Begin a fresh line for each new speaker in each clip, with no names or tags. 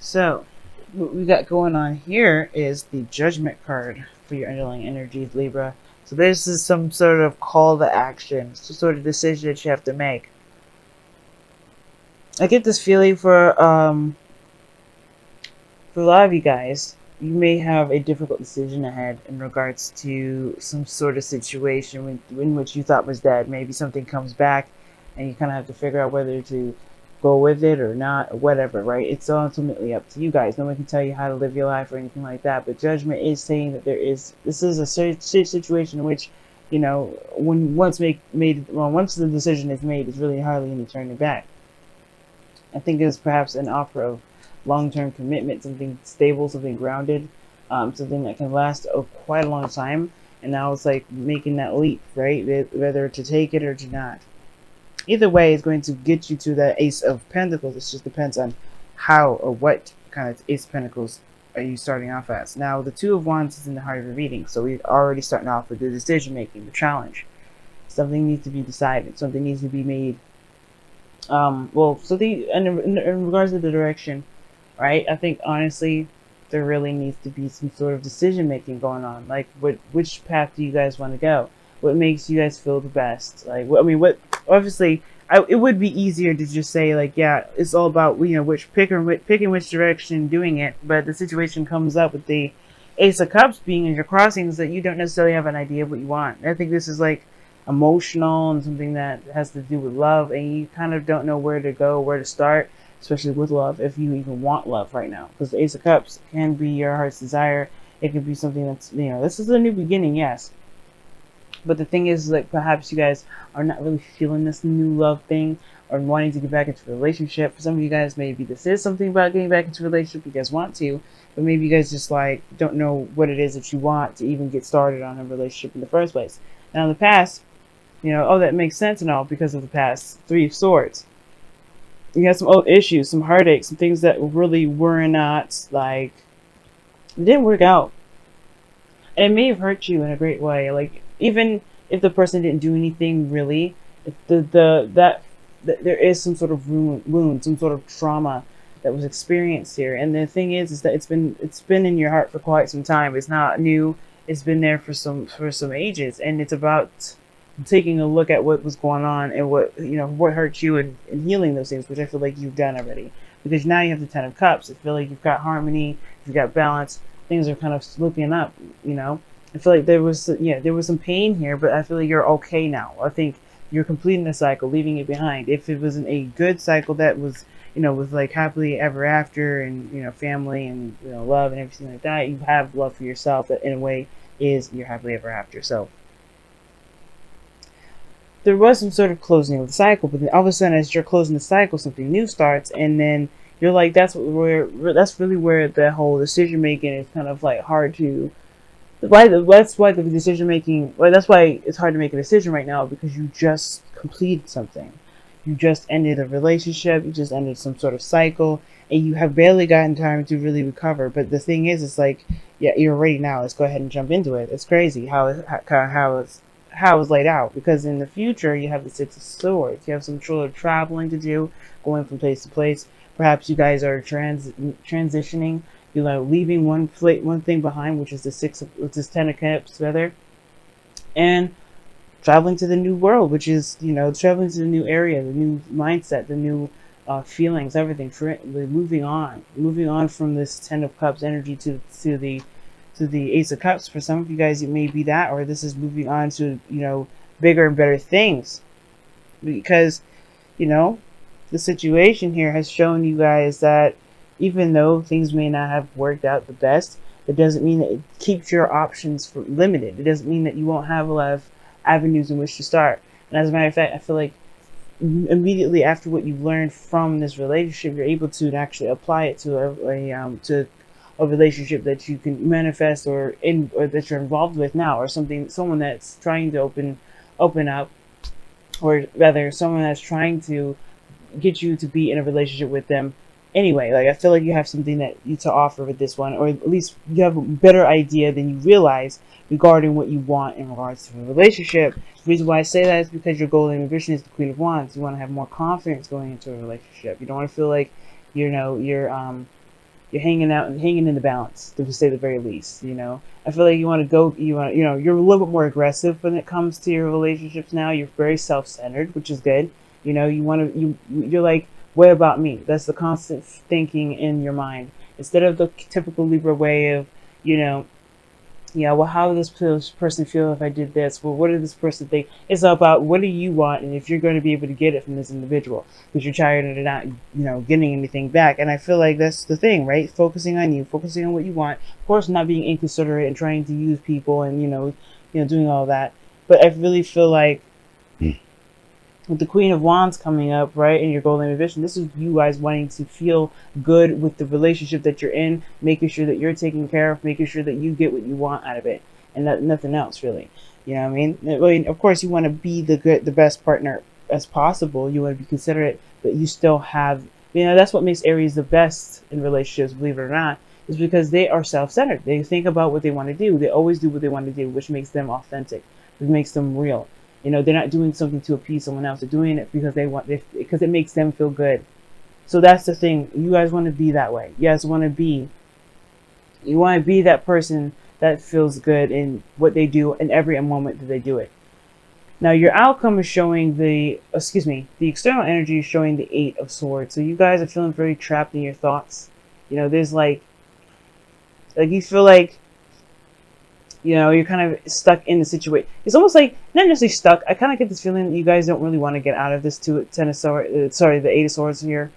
So, what we got going on here is the Judgment card for your underlying energies, Libra. So this is some sort of call to action, some sort of decision that you have to make. I get this feeling for a lot of you guys, you may have a difficult decision ahead in regards to some sort of situation in which you thought was dead. Maybe something comes back and you kind of have to figure out whether to go with it or not, or whatever, right? It's ultimately up to you guys. No one can tell you how to live your life or anything like that. But judgment is saying that this is a situation in which, once the decision is made, it's really hardly any turning back. I think it's perhaps an offer of long-term commitment, something stable, something grounded, something that can last quite a long time. And now it's like making that leap, right? Whether to take it or to not. Either way, it's going to get you to that Ace of Pentacles. It just depends on how or what kind of Ace of Pentacles are you starting off as. Now, the Two of Wands is in the heart of your reading, so we're already starting off with the decision-making, the challenge. Something needs to be decided. Something needs to be made. Something in regards to the direction, right? I think honestly, there really needs to be some sort of decision making going on. Like, which path do you guys want to go? What makes you guys feel the best? Like, what? Obviously, it would be easier to just say like, yeah, it's all about picking which direction, doing it. But the situation comes up with the Ace of Cups being in your crossings that you don't necessarily have an idea of what you want. I think this is like emotional and something that has to do with love, and you kind of don't know where to go, where to start, especially with love, if you even want love right now, because the Ace of Cups can be your heart's desire. It could be something that's, this is a new beginning, yes, but the thing is, like, perhaps you guys are not really feeling this new love thing or wanting to get back into a relationship. For some of you guys, maybe this is something about getting back into a relationship. You guys want to, but maybe you guys just like don't know what it is that you want to even get started on a relationship in the first place. Now in the past, that makes sense and all because of the past Three of Swords. You had some old issues, some heartaches, some things that really were not like, it didn't work out. And it may have hurt you in a great way. Like, even if the person didn't do anything really, if there is some sort of wound, some sort of trauma that was experienced here. And the thing is that it's been in your heart for quite some time. It's not new. It's been there for some ages, and it's about taking a look at what was going on and what hurt you, and healing those things, which I feel like you've done already, because now you have the Ten of Cups. I feel like you've got harmony, you've got balance, things are kind of looking up. I feel like there was some pain here, but I feel like you're okay now. I think you're completing the cycle, leaving it behind. If it wasn't a good cycle that was with like happily ever after and family and love and everything like that, you have love for yourself that in a way is your happily ever after. So there was some sort of closing of the cycle, but then all of a sudden, as you're closing the cycle, something new starts, and then you're like, that's really where the whole decision making is kind of like hard to. That's why the decision making. Well, that's why it's hard to make a decision right now, because you just completed something, you just ended a relationship, you just ended some sort of cycle, and you have barely gotten time to really recover. But the thing is, it's like, yeah, you're ready now. Let's go ahead and jump into it. It's crazy how it's laid out, because in the future you have the Six of Swords. You have some sort of traveling to do, going from place to place. Perhaps you guys are transitioning, leaving one thing behind, which is the Ten of Cups, rather, and traveling to the new world, which is traveling to the new area, the new mindset, the new feelings, everything. Moving on from this Ten of Cups energy to the Ace of Cups. For some of you guys, it may be that, or this is moving on to bigger and better things, because the situation here has shown you guys that even though things may not have worked out the best, it doesn't mean that it keeps your options limited. It doesn't mean that you won't have a lot of avenues in which to start. And as a matter of fact, I feel like immediately after what you learned from this relationship, you're able to actually apply it to a relationship that you can manifest, or that you're involved with now, or someone that's trying to open up, or rather someone that's trying to get you to be in a relationship with them. Anyway, like, I feel like you have something to offer with this one, or at least you have a better idea than you realize regarding what you want in regards to a relationship. The reason why I say that is because your goal and ambition is the Queen of Wands. You want to have more confidence going into a relationship. You don't want to feel like you're You're hanging out and hanging in the balance, to say the very least. You know, I feel like you want to go. You want, you know, you're a little bit more aggressive when it comes to your relationships now. You're very self-centered, which is good. You know, you want to. You're like, what about me? That's the constant thinking in your mind instead of the typical Libra way of, you know, yeah, well, how does this person feel if I did this? Well, what does this person think? It's about what do you want, and if you're going to be able to get it from this individual, because you're tired of not, you know, getting anything back. And I feel like that's the thing, right? Focusing on you, focusing on what you want. Of course, not being inconsiderate and trying to use people, and doing all that. But I really feel like with the Queen of Wands coming up, right, in your golden division, this is you guys wanting to feel good with the relationship that you're in, making sure that you're taken care of, making sure that you get what you want out of it, and nothing else really. You know what I mean? Of course, you want to be the best partner as possible. You want to be considerate, but you still have, that's what makes Aries the best in relationships, believe it or not, is because they are self-centered. They think about what they want to do. They always do what they want to do, which makes them authentic, which makes them real. You know, they're not doing something to appease someone else. They're doing it because because it makes them feel good. So that's the thing. You guys want to be that way. You guys want to be that person that feels good in what they do in every moment that they do it. Now, your outcome is showing the external energy is showing the 8 of Swords. So you guys are feeling very trapped in your thoughts. You know, there's like you feel like, you're kind of stuck in the situation. It's almost like, not necessarily stuck. I kind of get this feeling that you guys don't really want to get out of this the 8 of Swords here.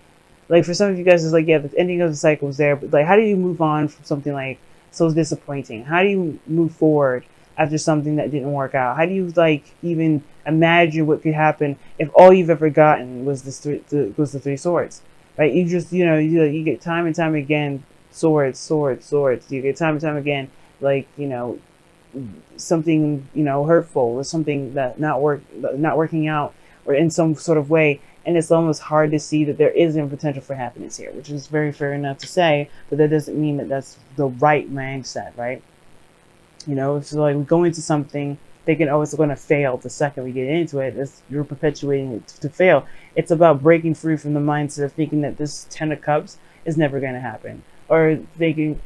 Like, for some of you guys, it's like, yeah, the ending of the cycle is there, but like, how do you move on from something like so disappointing? How do you move forward after something that didn't work out? How do you like even imagine what could happen if all you've ever gotten was the 3 swords, right? You just, you get time and time again, swords, swords, swords. You get time and time again, like, something hurtful or something that not working out or in some sort of way, and it's almost hard to see that there isn't potential for happiness here, which is very fair enough to say, but that doesn't mean that that's the right mindset, right? It's like we go into something thinking, oh, it's going to fail the second we get into it. You're perpetuating it to fail. It's about breaking free from the mindset of thinking that this 10 of Cups is never going to happen, or thinking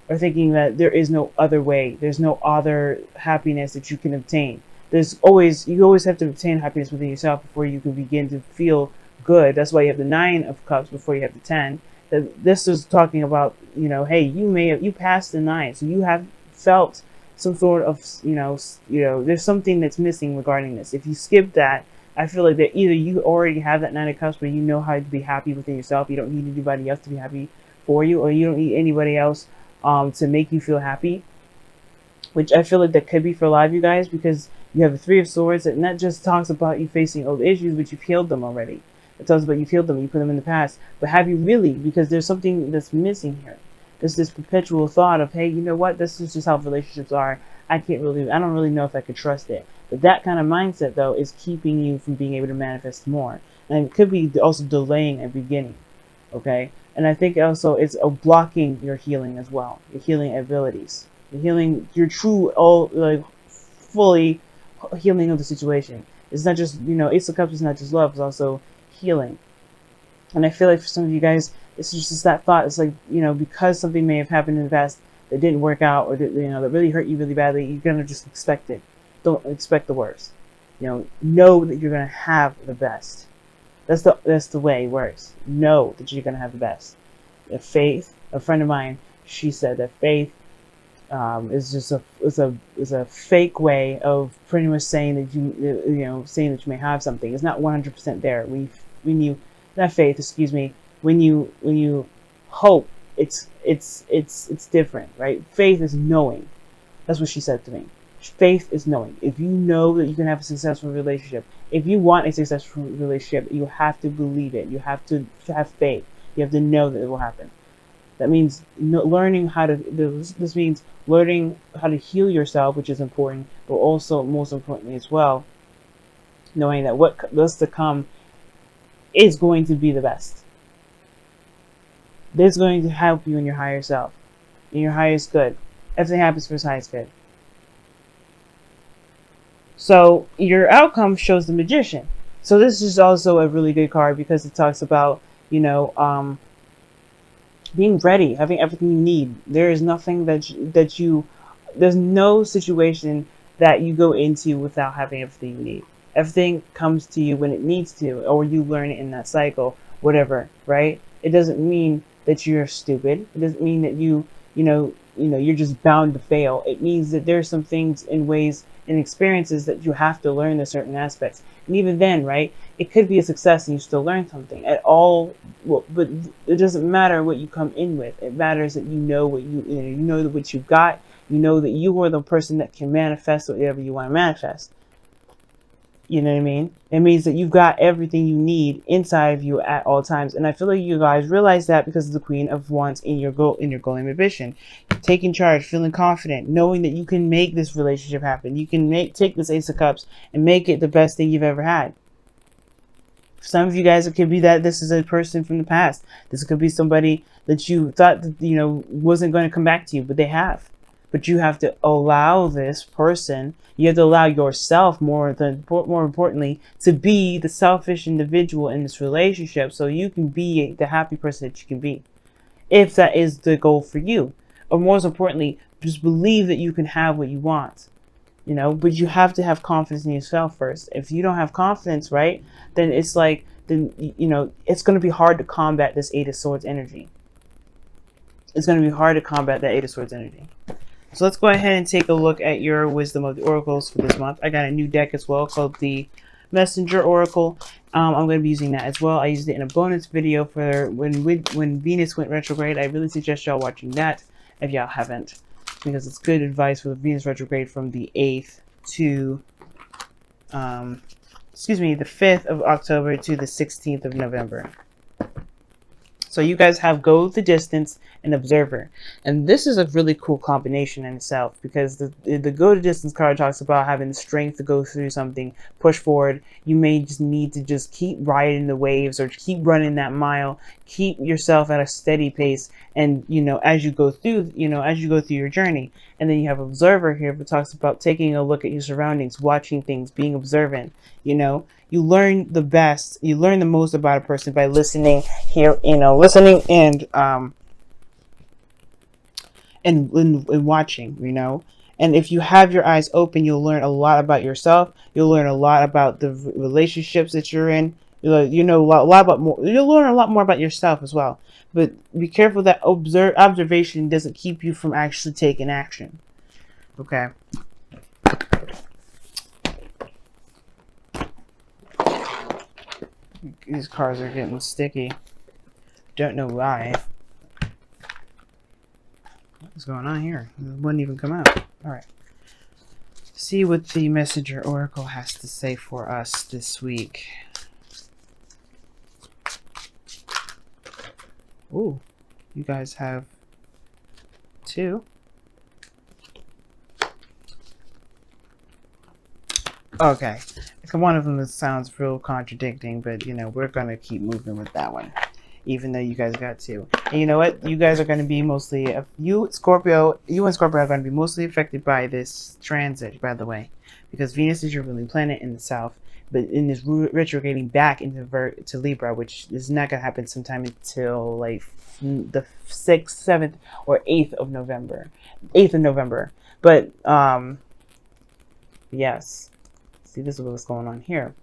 that there is no other way. There's no other happiness that you can obtain. You always have to obtain happiness within yourself before you can begin to feel good. That's why you have the 9 of Cups before you have the 10. This is talking about, hey, you passed the 9, so you have felt some sort of, there's something that's missing regarding this. If you skip that, I feel like that either you already have that 9 of Cups where you know how to be happy within yourself. You don't need anybody else to be happy for you, or you don't need anybody else to make you feel happy, which I feel like that could be for a lot of you guys, because you have the 3 of Swords, and that just talks about you facing old issues, but you've healed them already. It talks about you've healed them, you put them in the past, but have you really? Because there's something that's missing here. There's this perpetual thought of, hey, you know what? This is just how relationships are. I don't really know if I could trust it. But that kind of mindset, though, is keeping you from being able to manifest more, and it could be also delaying a beginning. Okay. And I think also it's blocking your healing as well, your healing abilities, your true, fully healing of the situation. It's not just, Ace of Cups is not just love, it's also healing. And I feel like for some of you guys, it's just that thought. It's like, because something may have happened in the past that didn't work out, or that, that really hurt you really badly, you're going to just expect it. Don't expect the worst. Know that you're going to have the best. That's the way it works. Know that you're gonna have the best. Faith. A friend of mine, she said that faith is just a fake way of pretty much saying that you may have something. It's not 100% there. When you not faith, excuse me. When you hope, it's different, right? Faith is knowing. That's what she said to me. Faith is knowing. If you know that you can have a successful relationship, if you want a successful relationship, you have to believe it. You have to have faith. You have to know that it will happen. That means learning how to. This means learning how to heal yourself, which is important, but also most importantly as well, knowing that what's to come is going to be the best. This is going to help you in your higher self, in your highest good. Everything happens for His highest good. So your outcome shows the Magician. So this is also a really good card because it talks about, being ready, having everything you need. There is nothing there's no situation that you go into without having everything you need. Everything comes to you when it needs to, or you learn it in that cycle, whatever, right? It doesn't mean that you're stupid. It doesn't mean that you're just bound to fail. It means that there's some things and ways and experiences that you have to learn the certain aspects. And even then, right, it could be a success and you still learn something at all. Well, but it doesn't matter what you come in with. It matters that you know what you know what you've got. You know that you are the person that can manifest whatever you want to manifest. You know what I mean? It means that you've got everything you need inside of you at all times. And I feel like you guys realize that because of the Queen of Wands in your goal and ambition. Taking charge, feeling confident, knowing that you can make this relationship happen. You can take this Ace of Cups and make it the best thing you've ever had. For some of you guys, it could be that this is a person from the past. This could be somebody that you thought that, wasn't going to come back to you, but they have. But you have to allow this person, you have to allow yourself more importantly to be the selfish individual in this relationship so you can be the happy person that you can be. If that is the goal for you. Or more importantly, just believe that you can have what you want. But you have to have confidence in yourself first. If you don't have confidence, right, then it's like, it's going to be hard to combat this Eight of Swords energy. It's going to be hard to combat that Eight of Swords energy. So let's go ahead and take a look at your Wisdom of the Oracles for this month. I got a new deck as well called the Messenger Oracle. I'm going to be using that as well. I used it in a bonus video for when Venus went retrograde. I really suggest y'all watching that if y'all haven't, because it's good advice for the Venus retrograde from the 8th to, the 5th of October to the 16th of November. So you guys have Go the Distance and Observer. And this is a really cool combination in itself, because the Go the Distance card talks about having the strength to go through something, push forward. You may just need to just keep riding the waves or keep running that mile, keep yourself at a steady pace. And, as you go through your journey. And then you have Observer here, that talks about taking a look at your surroundings, watching things, being observant. You learn the best, you learn the most about a person by listening listening and watching, And if you have your eyes open, you'll learn a lot about yourself. You'll learn a lot about the relationships that you're in. You'll learn a lot more about yourself as well. But be careful that observation doesn't keep you from actually taking action. Okay. These cards are getting sticky. Don't know why. What's going on here? It wouldn't even come out. Alright. See what the Messenger Oracle has to say for us this week. Ooh, you guys have 2. Okay. One of them sounds real contradicting, but we're gonna keep moving with that one, even though you guys got 2. And you know what? You guys are gonna be mostly you and Scorpio are gonna be mostly affected by this transit, by the way, because Venus is your ruling planet in the south, but in this retrograding back into to Libra, which is not gonna happen sometime until like the 6th, 7th, or 8th of November. 8th of November. But yes. See, this is what's going on here.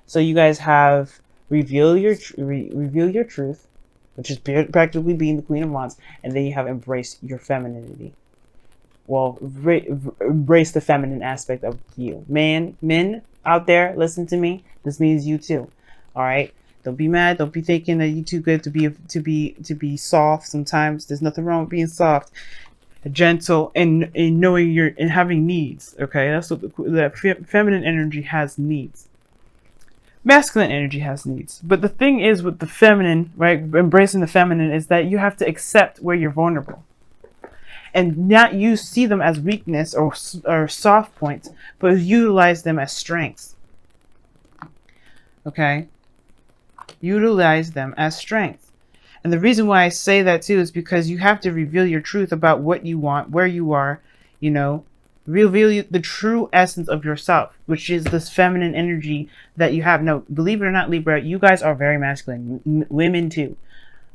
So you guys have reveal your truth, which is practically being the Queen of Wands, and then you have embrace your femininity. Well, embrace the feminine aspect of you. Men out there, listen to me. This means you too. All right. Don't be mad. Don't be thinking that you're too good to be soft. Sometimes there's nothing wrong with being soft. Gentle and knowing and having needs. Okay, that's what that feminine energy has needs. Masculine energy has needs, but the thing is with the feminine, right, embracing the feminine, is that you have to accept where you're vulnerable and not see them as weakness or soft points, but utilize them as strengths. Okay, utilize them as strengths. And the reason why I say that too is because you have to reveal your truth about what you want, where you are, reveal the true essence of yourself, which is this feminine energy that you have. No, believe it or not, Libra, you guys are very masculine. Women too.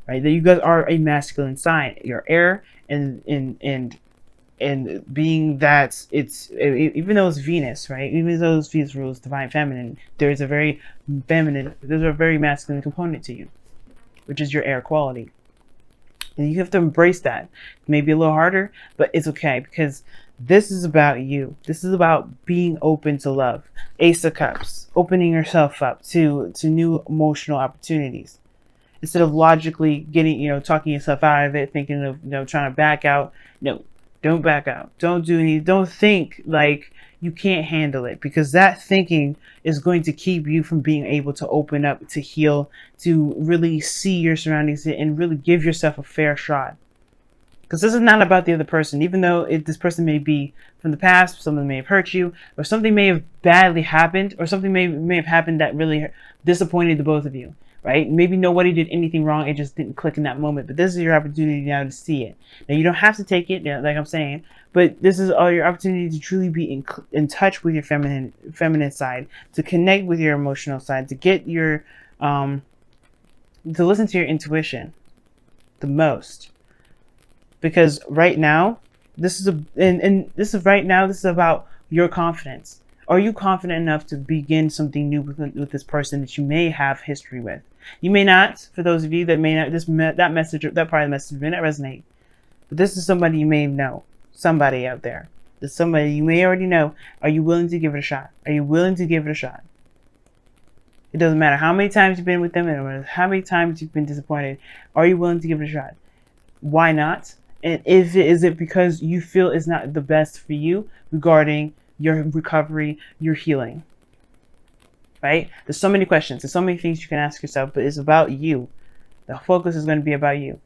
right? That you guys are a masculine sign. You're air, and being that it's, even though it's Venus, right? Even though it's Venus rules divine feminine, there's a very masculine component to you, which is your air quality. And you have to embrace that. It may be a little harder, but it's okay, because this is about you. This is about being open to love. Ace of Cups, opening yourself up to new emotional opportunities. Instead of logically getting, talking yourself out of it, thinking of, trying to back out. No, don't back out. Don't think like you can't handle it, because that thinking is going to keep you from being able to open up, to heal, to really see your surroundings and really give yourself a fair shot. Because this is not about the other person, even though this person may be from the past, someone may have hurt you, or something may have badly happened, or something may have happened that really disappointed the both of you, right? Maybe nobody did anything wrong, it just didn't click in that moment, but this is your opportunity now to see it. Now, you don't have to take it, like I'm saying, but this is all your opportunity to truly be in touch with your feminine side, to connect with your emotional side, to get your, to listen to your intuition the most. Because right now, this is about your confidence. Are you confident enough to begin something new with this person that you may have history with? You may not. For those of you that may not, that part of the message may not resonate. But this is somebody you may know. Somebody out there. There's somebody you may already know. Are you willing to give it a shot? Are you willing to give it a shot? It doesn't matter how many times you've been with them, and how many times you've been disappointed. Are you willing to give it a shot? Why not? And is it because you feel it's not the best for you regarding your recovery, your healing? Right? There's so many questions. There's so many things you can ask yourself, but it's about you. The focus is going to be about you.